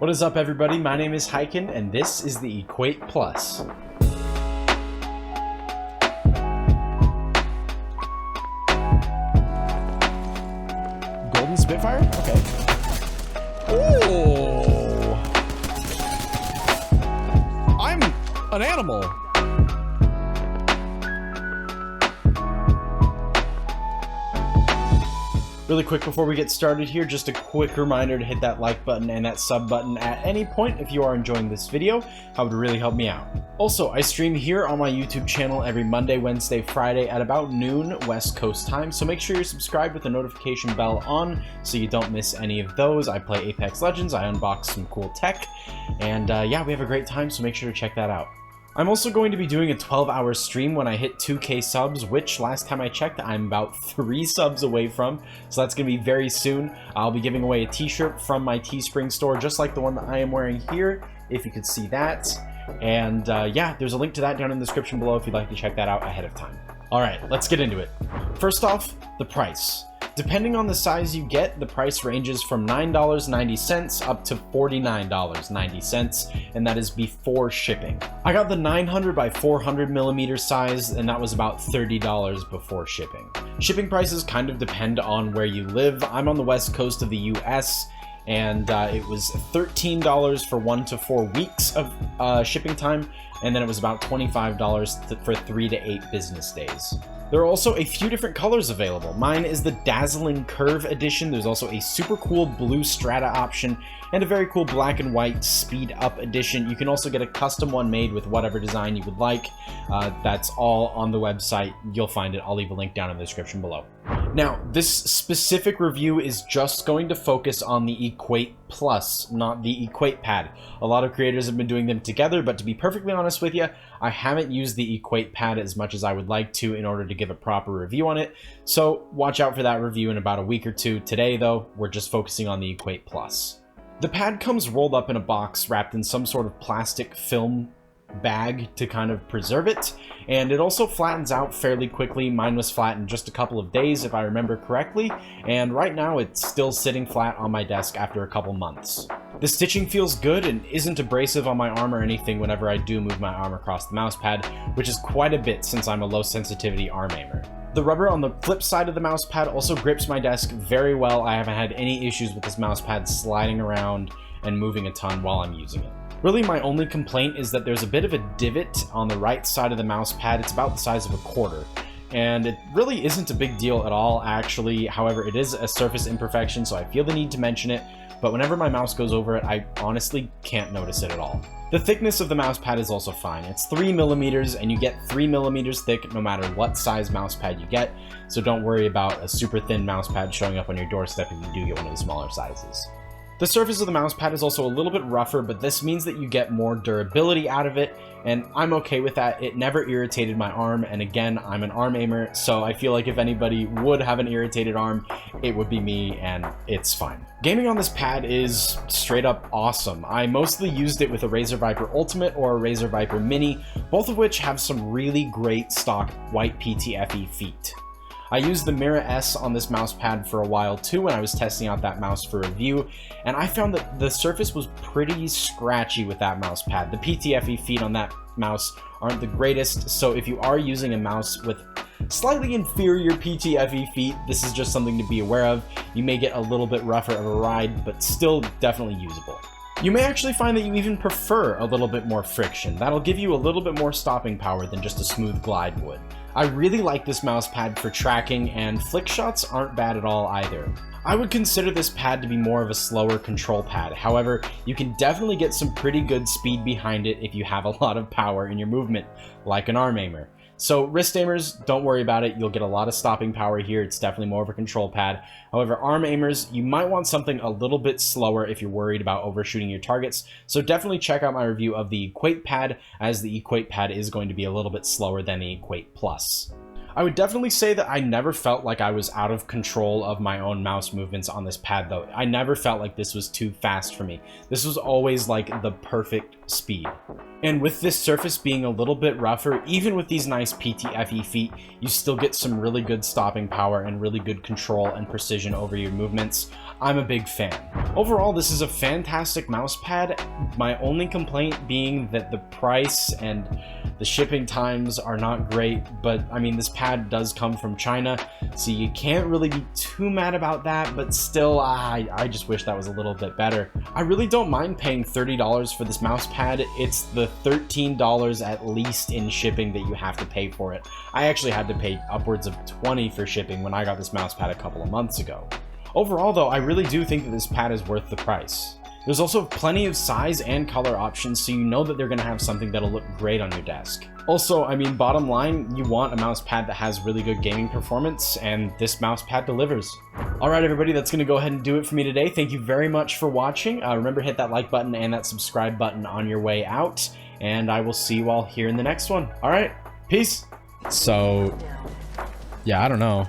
What is up, everybody? My name is Hyken, and this is the Equate Plus. Golden Spitfire? Okay. Ooh! I'm an animal. Really quick before we get started here, just a quick reminder to hit that like button and that sub button at any point if you are enjoying this video. That would really help me out. Also, I stream here on my YouTube channel every Monday, Wednesday, Friday at about noon West Coast time, so make sure you're subscribed with the notification bell on so you don't miss any of those. I play Apex Legends, I unbox some cool tech, and yeah, we have a great time, so make sure to check that out. I'm also going to be doing a 12-hour stream when I hit 2K subs, which last time I checked, I'm about 3 subs away from, so that's going to be very soon. I'll be giving away a t-shirt from my Teespring store, just like the one that I am wearing here, if you could see that. And yeah, there's a link to that down in the description below if you'd like to check that out ahead of time. Alright, let's get into it. First off, the price. Depending on the size you get, the price ranges from $9.90 up to $49.90, and that is before shipping. I got the 900 by 400 millimeter size, and that was about $30 before shipping. Shipping prices kind of depend on where you live. I'm on the west coast of the US, and it was $13 for 1 to 4 weeks of shipping time, and then it was about $25 for 3 to 8 business days. There are also a few different colors available. Mine is the Dazzling Curve edition. There's also a super cool blue Strata option and a very cool black and white Speed Up edition. You can also get a custom one made with whatever design you would like. That's all on the website. You'll find it. I'll leave a link down in the description below. Now, this specific review is just going to focus on the Equate Plus, not the Equate Pad. A lot of creators have been doing them together, but to be perfectly honest with you, I haven't used the Equate Pad as much as I would like to in order to give a proper review on it, so watch out for that review in about a week or two. Today, though, we're just focusing on the Equate Plus. The pad comes rolled up in a box wrapped in some sort of plastic film bag to kind of preserve it, and it also flattens out fairly quickly. Mine was flat in just a couple of days if I remember correctly, and right now it's still sitting flat on my desk after a couple months. The stitching feels good and isn't abrasive on my arm or anything whenever I do move my arm across the mouse pad, which is quite a bit since I'm a low sensitivity arm aimer. The rubber on the flip side of the mouse pad also grips my desk very well. I haven't had any issues with this mouse pad sliding around and moving a ton while I'm using it. Really, my only complaint is that there's a bit of a divot on the right side of the mouse pad. It's about the size of a quarter, and it really isn't a big deal at all, actually. However, it is a surface imperfection, so I feel the need to mention it, but whenever my mouse goes over it, I honestly can't notice it at all. The thickness of the mouse pad is also fine. It's 3 millimeters, and you get 3 millimeters thick no matter what size mouse pad you get, so don't worry about a super thin mouse pad showing up on your doorstep if you do get one of the smaller sizes. The surface of the mouse pad is also a little bit rougher, but this means that you get more durability out of it, and I'm okay with that. It never irritated my arm, and again, I'm an arm aimer, so I feel like if anybody would have an irritated arm, it would be me, and it's fine. Gaming on this pad is straight up awesome. I mostly used it with a Razer Viper Ultimate or a Razer Viper Mini, both of which have some really great stock white PTFE feet. I used the Mira S on this mouse pad for a while too when I was testing out that mouse for review, and I found that the surface was pretty scratchy with that mouse pad. The PTFE feet on that mouse aren't the greatest, so if you are using a mouse with slightly inferior PTFE feet, this is just something to be aware of. You may get a little bit rougher of a ride, but still definitely usable. You may actually find that you even prefer a little bit more friction. That'll give you a little bit more stopping power than just a smooth glide would. I really like this mouse pad for tracking, and flick shots aren't bad at all either. I would consider this pad to be more of a slower control pad. However, you can definitely get some pretty good speed behind it if you have a lot of power in your movement, like an arm aimer. So wrist aimers, don't worry about it. You'll get a lot of stopping power here. It's definitely more of a control pad. However, arm aimers, you might want something a little bit slower if you're worried about overshooting your targets. So definitely check out my review of the Equate Pad, as the Equate Pad is going to be a little bit slower than the Equate Plus. I would definitely say that I never felt like I was out of control of my own mouse movements on this pad though. I never felt like this was too fast for me. This was always like the perfect speed. And with this surface being a little bit rougher, even with these nice PTFE feet, you still get some really good stopping power and really good control and precision over your movements. I'm a big fan. Overall, this is a fantastic mouse pad. My only complaint being that the price and the shipping times are not great, but I mean, this pad does come from China, so you can't really be too mad about that, but still, I just wish that was a little bit better. I really don't mind paying $30 for this mouse pad. It's the $13 at least in shipping that you have to pay for it. I actually had to pay upwards of $20 for shipping when I got this mouse pad a couple of months ago. Overall though, I really do think that this pad is worth the price. There's also plenty of size and color options, so you know that they're going to have something that'll look great on your desk. Also, I mean, bottom line, you want a mouse pad that has really good gaming performance, and this mouse pad delivers. Alright everybody, that's going to go ahead and do it for me today. Thank you very much for watching. Remember, hit that like button and that subscribe button on your way out, and I will see you all here in the next one. Alright, peace! So, yeah, I don't know.